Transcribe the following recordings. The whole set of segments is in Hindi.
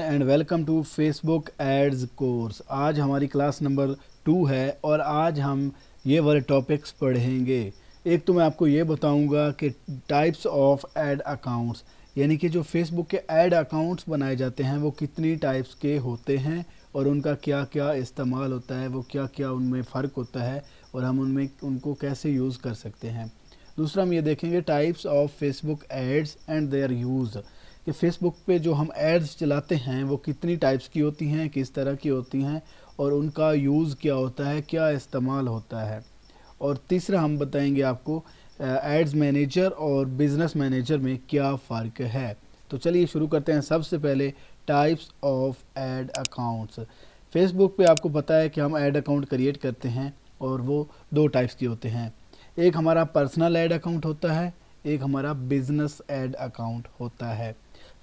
And welcome to Facebook ads course. आज हमारी क्लास नंबर 2 है और आज हम ये वाले टॉपिक्स पढ़ेंगे। एक तो मैं आपको ये बताऊंगा कि टाइप्स ऑफ एड अकाउंट्स, यानी कि जो फेसबुक के एड अकाउंट्स बनाए जाते हैं वो कितनी टाइप्स के होते हैं और उनका क्या क्या इस्तेमाल होता है, वो क्या क्या उनमें फ़र्क होता है और हम उनमें उनको कैसे यूज़ कर सकते हैं। दूसरा हम ये देखेंगे types of Facebook ads and their use, कि फेसबुक पे जो हम एड्स चलाते हैं वो कितनी टाइप्स की होती हैं, किस तरह की होती हैं और उनका यूज़ क्या होता है, क्या इस्तेमाल होता है। और तीसरा हम बताएंगे आपको एड्स मैनेजर और बिज़नेस मैनेजर में क्या फ़र्क है। तो चलिए शुरू करते हैं। सबसे पहले types of ad accounts. Facebook पे आपको पता है कि हम एड अकाउंट क्रिएट करते हैं और वो दो टाइप्स के होते हैं। एक हमारा पर्सनल एड अकाउंट होता है, एक हमारा बिज़नेस एड अकाउंट होता है।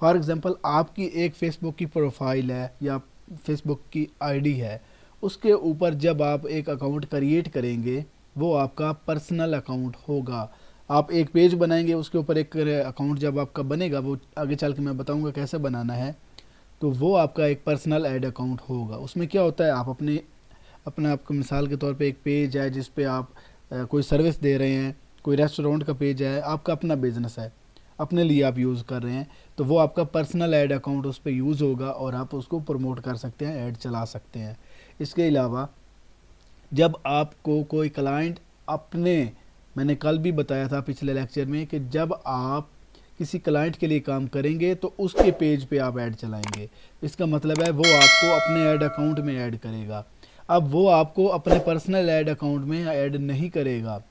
फॉर एग्ज़ाम्पल आपकी एक फ़ेसबुक की प्रोफाइल है या फेसबुक की आईडी है, उसके ऊपर जब आप एक अकाउंट क्रिएट करेंगे वो आपका पर्सनल अकाउंट होगा। आप एक पेज बनाएंगे, उसके ऊपर एक अकाउंट जब आपका बनेगा, वो आगे चल के मैं बताऊंगा कैसे बनाना है, तो वो आपका एक पर्सनल ऐड अकाउंट होगा। उसमें क्या होता है, आप अपने आपको मिसाल के तौर पे एक पेज है जिस पे आप कोई सर्विस दे रहे हैं, कोई रेस्टोरेंट का पेज है, आपका अपना बिजनेस है, अपने लिए आप यूज़ कर रहे हैं, तो वो आपका पर्सनल ऐड अकाउंट उस पर यूज़ होगा और आप उसको प्रमोट कर सकते हैं, ऐड चला सकते हैं। इसके अलावा जब आपको कोई क्लाइंट अपने, मैंने कल भी बताया था पिछले लेक्चर में कि जब आप किसी क्लाइंट के लिए काम करेंगे तो उसके पेज पे आप ऐड चलाएंगे, इसका मतलब है वो आपको अपने ऐड अकाउंट में ऐड करेगा। अब वो आपको अपने पर्सनल ऐड अकाउंट में ऐड नहीं करेगा,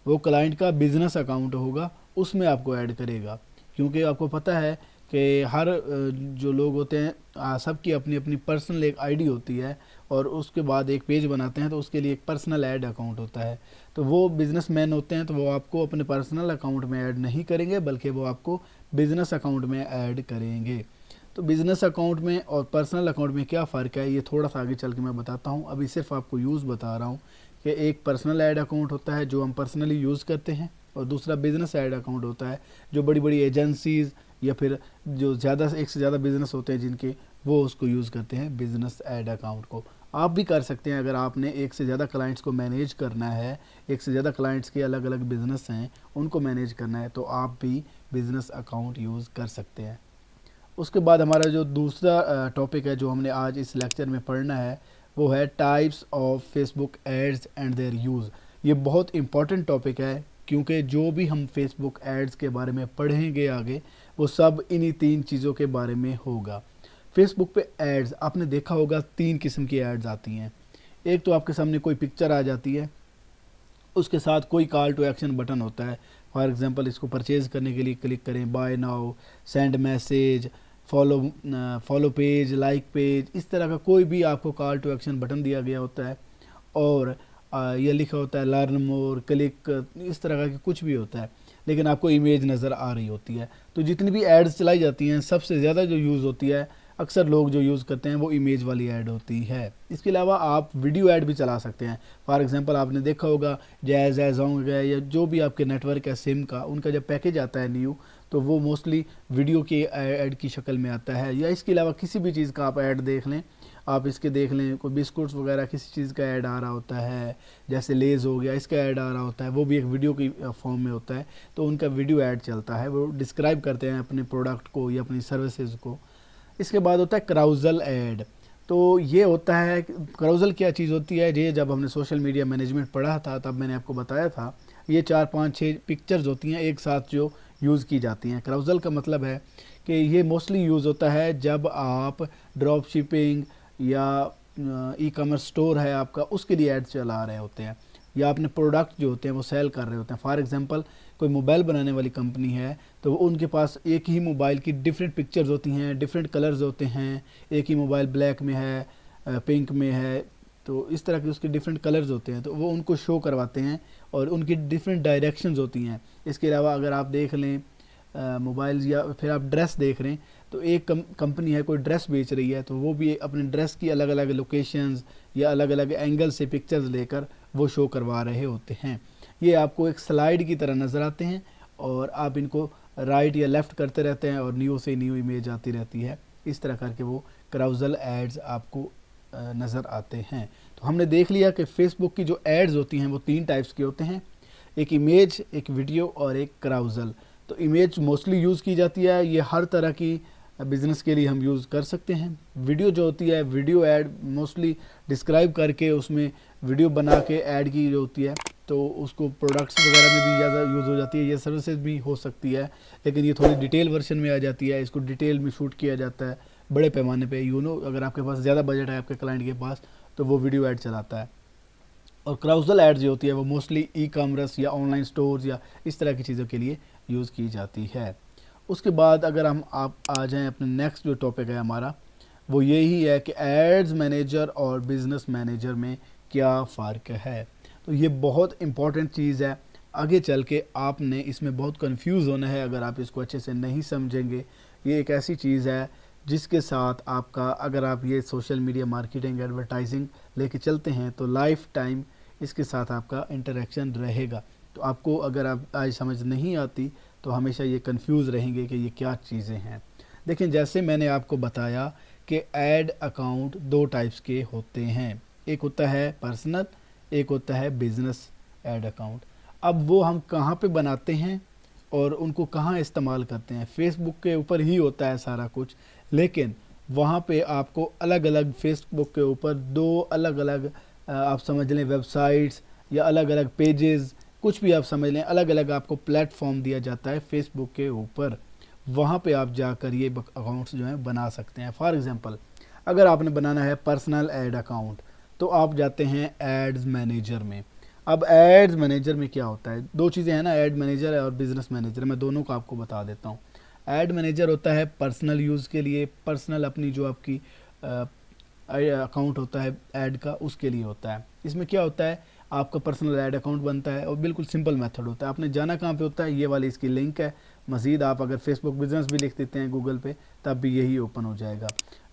वो क्लाइंट का बिजनेस अकाउंट होगा, उसमें आपको ऐड करेगा। क्योंकि आपको पता है कि हर जो लोग होते हैं सबकी अपनी अपनी पर्सनल एक आईडी होती है और उसके बाद एक पेज बनाते हैं तो उसके लिए एक पर्सनल ऐड अकाउंट होता है। तो वो बिजनेसमैन होते हैं तो वो आपको अपने पर्सनल अकाउंट में ऐड नहीं करेंगे, बल्कि वो आपको बिजनेस अकाउंट में ऐड करेंगे। तो बिज़नेस अकाउंट में और पर्सनल अकाउंट में क्या फ़र्क है, ये थोड़ा सा आगे चल के मैं बताता हूँ। अभी सिर्फ आपको यूज़ बता रहा हूँ कि एक पर्सनल ऐड अकाउंट होता है जो हम पर्सनली यूज़ करते हैं और दूसरा बिज़नेस ऐड अकाउंट होता है जो बड़ी बड़ी एजेंसीज़ या फिर जो ज़्यादा एक से ज़्यादा बिज़नेस होते हैं जिनके, वो उसको यूज़ करते हैं बिज़नेस ऐड अकाउंट को। आप भी कर सकते हैं अगर आपने एक से ज़्यादा क्लाइंट्स को मैनेज करना है, एक से ज़्यादा क्लाइंट्स के अलग अलग बिज़नेस हैं उनको मैनेज करना है, तो आप भी बिज़नेस अकाउंट यूज़ कर सकते हैं। उसके बाद हमारा जो दूसरा टॉपिक है जो हमने आज इस लेक्चर में पढ़ना है वो है types of Facebook ads and their use. ये बहुत इंपॉर्टेंट टॉपिक है क्योंकि जो भी हम फेसबुक एड्स के बारे में पढ़ेंगे आगे वो सब इन्हीं तीन चीज़ों के बारे में होगा। फेसबुक पे एड्स आपने देखा होगा, तीन किस्म की एड्स आती हैं। एक तो आपके सामने कोई पिक्चर आ जाती है, उसके साथ कोई कॉल टू एक्शन बटन होता है। फॉर एग्जांपल इसको परचेज़ करने के लिए क्लिक करें, buy now, send message, follow page, like page, इस तरह का कोई भी आपको कॉल टू एक्शन बटन दिया गया होता है और यह लिखा होता है लर्न मोर, क्लिक, इस तरह का कुछ भी होता है, लेकिन आपको इमेज नज़र आ रही होती है। तो जितनी भी एड्स चलाई जाती हैं सबसे ज़्यादा जो यूज़ होती है, अक्सर लोग जो यूज़ करते हैं वो इमेज वाली ऐड होती है। इसके अलावा आप वीडियो ऐड भी चला सकते हैं। फॉर एग्जांपल आपने देखा होगा जैज़ एज़ोंग है या जो भी आपके नेटवर्क है सिम का, उनका जब पैकेज आता है न्यू, तो वो मोस्टली वीडियो के ऐड की शक्ल में आता है। या इसके अलावा किसी भी चीज़ का आप ऐड देख लें, आप इसके देख लें, कोई बिस्कुट्स वगैरह किसी चीज़ का ऐड आ रहा होता है, जैसे लेज़ हो गया, इसका ऐड आ रहा होता है, वो भी एक वीडियो की फॉर्म में होता है, तो उनका वीडियो ऐड चलता है, वो डिस्क्राइब करते हैं अपने प्रोडक्ट को या अपनी सर्विसेज को। इसके बाद होता है क्राउजल ऐड। तो ये होता है, क्राउजल क्या चीज़ होती है, ये जब हमने सोशल मीडिया मैनेजमेंट पढ़ा था तब मैंने आपको बताया था, ये 4 5 6 पिक्चर्स होती हैं एक साथ जो यूज़ की जाती हैं। क्राउजल का मतलब है कि ये मोस्टली यूज़ होता है जब आप ड्रॉप शिपिंग या ई कॉमर्स स्टोर है आपका, उसके लिए ऐड चला रहे होते हैं, या अपने प्रोडक्ट जो होते हैं वो सेल कर रहे होते हैं। फॉर एग्जांपल कोई मोबाइल बनाने वाली कंपनी है तो उनके पास एक ही मोबाइल की डिफरेंट पिक्चर्स होती हैं, डिफरेंट कलर्स होते हैं, एक ही मोबाइल ब्लैक में है, पिंक में है, तो इस तरह के उसके डिफरेंट कलर्स होते हैं, तो वो उनको शो करवाते हैं और उनकी डिफरेंट डायरेक्शंस होती हैं। इसके अलावा अगर आप देख लें मोबाइल्स या फिर आप ड्रेस देख रहे हैं, तो एक कंपनी है कोई ड्रेस बेच रही है, तो वो भी अपने ड्रेस की अलग अलग लोकेशंस या अलग अलग एंगल से पिक्चर्स लेकर वो शो करवा रहे होते हैं। ये आपको एक स्लाइड की तरह नज़र आते हैं और आप इनको राइट या लेफ़्ट करते रहते हैं और न्यू से न्यू इमेज आती रहती है। इस तरह करके वो कराउजल एड्स आपको नज़र आते हैं। तो हमने देख लिया कि फेसबुक की जो एड्स होती हैं वो 3 टाइप्स के होते हैं, एक इमेज, एक वीडियो और एक कराउजल। तो इमेज मोस्टली यूज़ की जाती है, ये हर तरह की बिज़नेस के लिए हम यूज़ कर सकते हैं। वीडियो जो होती है, वीडियो ऐड मोस्टली डिस्क्राइब करके उसमें वीडियो बना के ऐड की जो होती है, तो उसको प्रोडक्ट्स वगैरह में भी ज़्यादा यूज़ हो जाती है, ये सर्विसेज भी हो सकती है, लेकिन ये थोड़ी डिटेल वर्जन में आ जाती है, इसको डिटेल में शूट किया जाता है बड़े पैमाने पे। अगर आपके पास ज़्यादा बजट है आपके क्लाइंट के पास, तो वो वीडियो ऐड चलाता है। और क्राउजल ऐड जो होती है वो मोस्टली ई कॉमर्स या ऑनलाइन स्टोर्स या इस तरह की चीज़ों के लिए यूज़ की जाती है। उसके बाद अगर आप आ जाएं अपने नेक्स्ट जो टॉपिक है हमारा, वो यही है कि एड्स मैनेजर और बिज़नेस मैनेजर में क्या फ़र्क है। तो ये बहुत इम्पॉर्टेंट चीज़ है, आगे चल के आपने इसमें बहुत कंफ्यूज होना है अगर आप इसको अच्छे से नहीं समझेंगे। ये एक ऐसी चीज़ है जिसके साथ आपका, अगर आप ये सोशल मीडिया मार्केटिंग एडवर्टाइजिंग लेके चलते हैं तो लाइफ टाइम इसके साथ आपका इंटरेक्शन रहेगा। तो आपको अगर आप आज समझ नहीं आती तो हमेशा ये कंफ्यूज रहेंगे कि ये क्या चीज़ें हैं। देखिए, जैसे मैंने आपको बताया कि ऐड अकाउंट 2 टाइप्स के होते हैं, एक होता है पर्सनल, एक होता है बिज़नेस ऐड अकाउंट। अब वो हम कहाँ पे बनाते हैं और उनको कहाँ इस्तेमाल करते हैं, फेसबुक के ऊपर ही होता है सारा कुछ, लेकिन वहाँ पे आपको अलग अलग, फेसबुक के ऊपर 2 अलग अलग आप समझ लें वेबसाइट्स या अलग अलग पेजेस, कुछ भी आप समझ लें, अलग अलग आपको प्लेटफॉर्म दिया जाता है फेसबुक के ऊपर। वहाँ पे आप जाकर ये अकाउंट्स जो हैं बना सकते हैं। फॉर एग्ज़ाम्पल, अगर आपने बनाना है पर्सनल ऐड अकाउंट तो आप जाते हैं एड्स मैनेजर में। अब एड्स मैनेजर में क्या होता है, 2 चीज़ें हैं ना, ऐड मैनेजर है और बिज़नेस मैनेजर। मैं दोनों को आपको बता देता हूँ। ऐड मैनेजर होता है पर्सनल यूज़ के लिए, पर्सनल अपनी जो आपकी अकाउंट होता है ऐड का, उसके लिए होता है। इसमें क्या होता है, आपका पर्सनल ऐड अकाउंट बनता है और बिल्कुल सिंपल मेथड होता है। आपने जाना कहाँ पे होता है, ये वाली इसकी लिंक है। मज़ीद आप अगर फेसबुक बिजनेस भी लिख देते हैं गूगल पे तब भी यही ओपन हो जाएगा।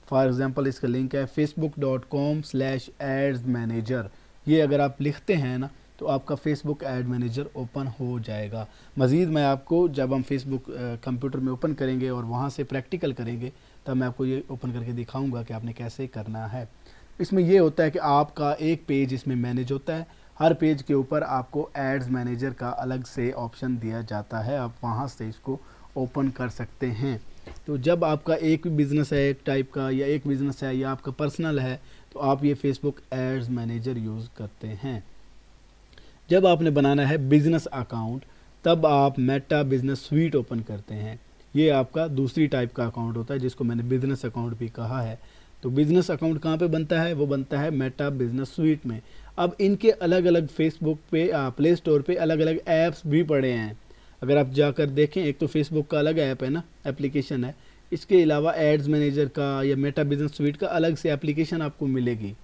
फॉर एग्ज़ाम्पल इसका लिंक है facebook.com/ads manager। ये अगर आप लिखते हैं ना तो आपका फेसबुक ऐड मैनेजर ओपन हो जाएगा। मज़ीद मैं आपको जब हम फेसबुक कंप्यूटर में ओपन करेंगे और वहाँ से प्रैक्टिकल करेंगे तब मैं आपको ये ओपन करके दिखाऊंगा कि आपने कैसे करना है। इसमें ये होता है कि आपका एक पेज इसमें मैनेज होता है, हर पेज के ऊपर आपको एड्स मैनेजर का अलग से ऑप्शन दिया जाता है, आप वहाँ से इसको ओपन कर सकते हैं। तो जब आपका एक बिज़नेस है एक टाइप का, या एक बिज़नेस है या आपका पर्सनल है, तो आप ये फेसबुक एड्स मैनेजर यूज़ करते हैं। जब आपने बनाना है बिज़नेस अकाउंट तब आप मेटा बिज़नेस स्वीट ओपन करते हैं। ये आपका दूसरी टाइप का अकाउंट होता है जिसको मैंने बिज़नेस अकाउंट भी कहा है। तो बिज़नेस अकाउंट कहाँ पे बनता है, वो बनता है मेटा बिज़नेस स्वीट में। अब इनके अलग अलग फेसबुक पे प्ले स्टोर पे अलग अलग ऐप्स भी पड़े हैं। अगर आप जाकर देखें, एक तो फेसबुक का अलग ऐप है ना, एप्लीकेशन है, इसके अलावा एड्स मैनेजर का या मेटा बिज़नेस स्वीट का अलग से एप्लीकेशन आपको मिलेगी।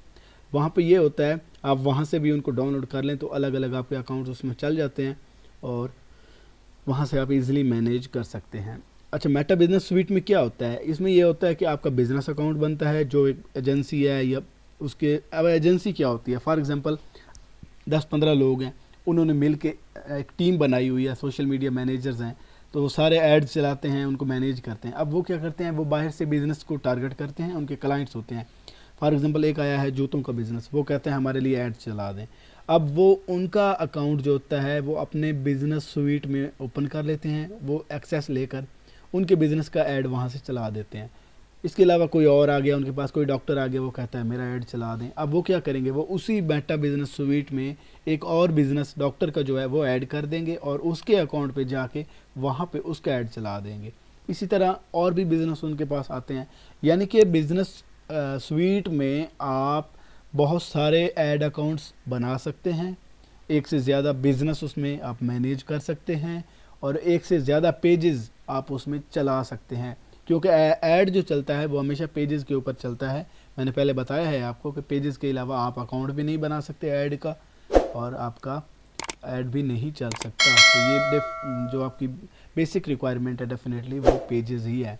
वहाँ पे ये होता है, आप वहाँ से भी उनको डाउनलोड कर लें तो अलग अलग आपके अकाउंट्स उसमें चल जाते हैं और वहाँ से आप इजीली मैनेज कर सकते हैं। अच्छा, मेटा बिज़नेस स्वीट में क्या होता है, इसमें ये होता है कि आपका बिज़नेस अकाउंट बनता है, जो एक एजेंसी है या उसके, अब एजेंसी क्या होती है, फॉर एग्ज़ाम्पल 10-15 लोग हैं, उन्होंने मिल के एक टीम बनाई हुई है, सोशल मीडिया मैनेजर्स हैं, तो वो सारे एड्स चलाते हैं, उनको मैनेज करते हैं। अब वो क्या करते हैं, वो बाहर से बिज़नेस को टारगेट करते हैं, उनके क्लाइंट्स होते हैं। फॉर एग्ज़ाम्पल एक आया है जूतों का बिज़नेस, वो कहते हैं हमारे लिए ऐड चला दें। अब वो उनका अकाउंट जो होता है वो अपने बिज़नेस स्वीट में ओपन कर लेते हैं, वो एक्सेस लेकर उनके बिज़नेस का ऐड वहाँ से चला देते हैं। इसके अलावा कोई और आ गया, उनके पास कोई डॉक्टर आ गया, वो कहता है मेरा ऐड चला दें। अब वो क्या करेंगे, वो उसी मेटा बिज़नेस स्वीट में एक और बिज़नेस डॉक्टर का जो है वो ऐड कर देंगे और उसके अकाउंट पे जाके वहाँ पे उसका ऐड चला देंगे। इसी तरह और भी बिज़नेस उनके पास आते हैं। यानी कि बिज़नेस स्वीट में आप बहुत सारे ऐड अकाउंट्स बना सकते हैं, एक से ज़्यादा बिज़नेस उसमें आप मैनेज कर सकते हैं और एक से ज़्यादा पेजेस आप उसमें चला सकते हैं, क्योंकि ऐड जो चलता है वो हमेशा पेजेस के ऊपर चलता है। मैंने पहले बताया है आपको कि पेजेस के अलावा आप अकाउंट भी नहीं बना सकते ऐड का और आपका ऐड भी नहीं चल सकता। तो ये जो आपकी बेसिक रिक्वायरमेंट है डेफिनेटली वो पेजेस ही है।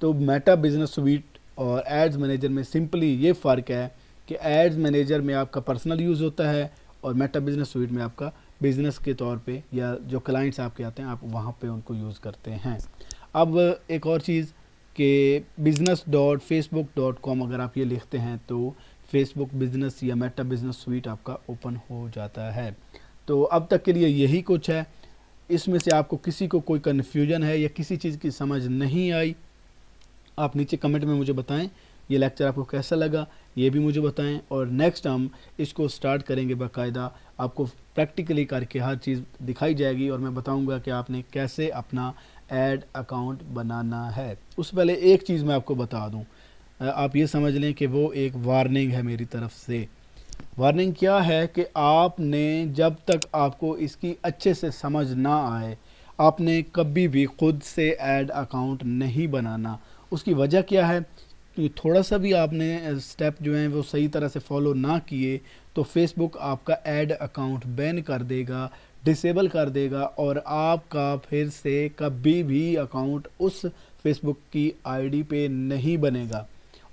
तो मेटा बिज़नेस स्वीट और एड्स मैनेजर में सिंपली ये फ़र्क है कि एड्स मैनेजर में आपका पर्सनल यूज़ होता है और मेटा बिज़नेस स्वीट में आपका बिज़नेस के तौर पे या जो क्लाइंट्स आपके आते हैं आप वहाँ पे उनको यूज़ करते हैं। अब एक और चीज़ कि business.facebook.com अगर आप ये लिखते हैं तो फेसबुक बिजनेस या मेटा बिजनेस स्वीट आपका ओपन हो जाता है। तो अब तक के लिए यही कुछ है। इसमें से आपको किसी को कोई कन्फ्यूजन है या किसी चीज़ की समझ नहीं आई, आप नीचे कमेंट में मुझे बताएं। ये लेक्चर आपको कैसा लगा ये भी मुझे बताएं, और नेक्स्ट हम इसको स्टार्ट करेंगे बाकायदा। आपको प्रैक्टिकली करके हर चीज़ दिखाई जाएगी और मैं बताऊंगा कि आपने कैसे अपना ऐड अकाउंट बनाना है। उससे पहले एक चीज़ मैं आपको बता दूं, आप ये समझ लें कि वो एक वार्निंग है मेरी तरफ से। वार्निंग क्या है कि आपने जब तक आपको इसकी अच्छे से समझ ना आए, आपने कभी भी खुद से ऐड अकाउंट नहीं बनाना। उसकी वजह क्या है कि थोड़ा सा भी आपने स्टेप जो हैं वो सही तरह से फॉलो ना किए तो फेसबुक आपका ऐड अकाउंट बैन कर देगा, डिसेबल कर देगा, और आपका फिर से कभी भी अकाउंट उस फेसबुक की आईडी पे नहीं बनेगा,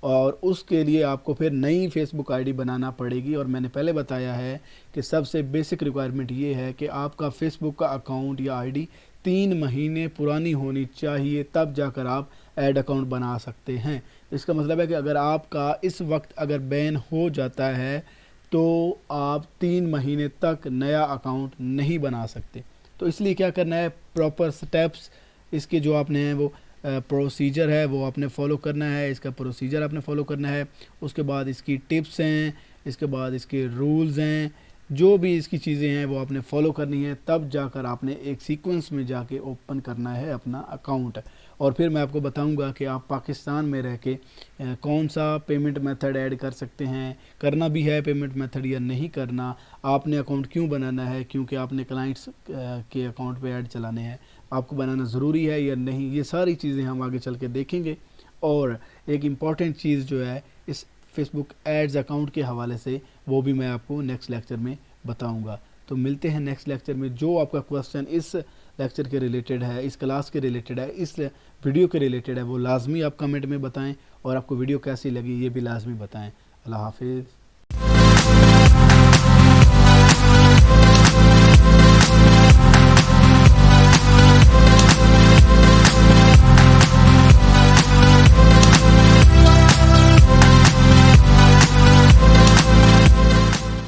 और उसके लिए आपको फिर नई फेसबुक आईडी बनाना पड़ेगी। और मैंने पहले बताया है कि सबसे बेसिक रिक्वायरमेंट ये है कि आपका फेसबुक का अकाउंट या आईडी 3 महीने पुरानी होनी चाहिए, तब जाकर आप ऐड अकाउंट बना सकते हैं। इसका मतलब है कि अगर आपका इस वक्त अगर बैन हो जाता है तो आप 3 महीने तक नया अकाउंट नहीं बना सकते। तो इसलिए क्या करना है, प्रॉपर स्टेप्स इसके जो आपने हैं वो प्रोसीजर है वो आपने फॉलो करना है। इसका प्रोसीजर आपने फॉलो करना है, उसके बाद इसकी टिप्स हैं, इसके बाद इसके रूल्स हैं, जो भी इसकी चीज़ें हैं वो आपने फॉलो करनी है। तब जाकर आपने एक सीक्वेंस में जाके ओपन करना है अपना अकाउंट। और फिर मैं आपको बताऊंगा कि आप पाकिस्तान में रह के कौन सा पेमेंट मेथड ऐड कर सकते हैं, करना भी है पेमेंट मेथड या नहीं करना, आपने अकाउंट क्यों बनाना है, क्योंकि आपने क्लाइंट्स के अकाउंट पे ऐड चलाने हैं, आपको बनाना ज़रूरी है या नहीं, ये सारी चीज़ें हम आगे चल के देखेंगे। और एक इम्पॉर्टेंट चीज़ जो है इस फेसबुक एड्स अकाउंट के हवाले से, वो भी मैं आपको नेक्स्ट लेक्चर में बताऊंगा। तो मिलते हैं नेक्स्ट लेक्चर में। जो आपका क्वेश्चन इस लेक्चर के रिलेटेड है, इस क्लास के रिलेटेड है, इस वीडियो के रिलेटेड है, वो लाजमी आप कमेंट में बताएं, और आपको वीडियो कैसी लगी ये भी लाजमी बताएं। अल्लाह हाफिज़।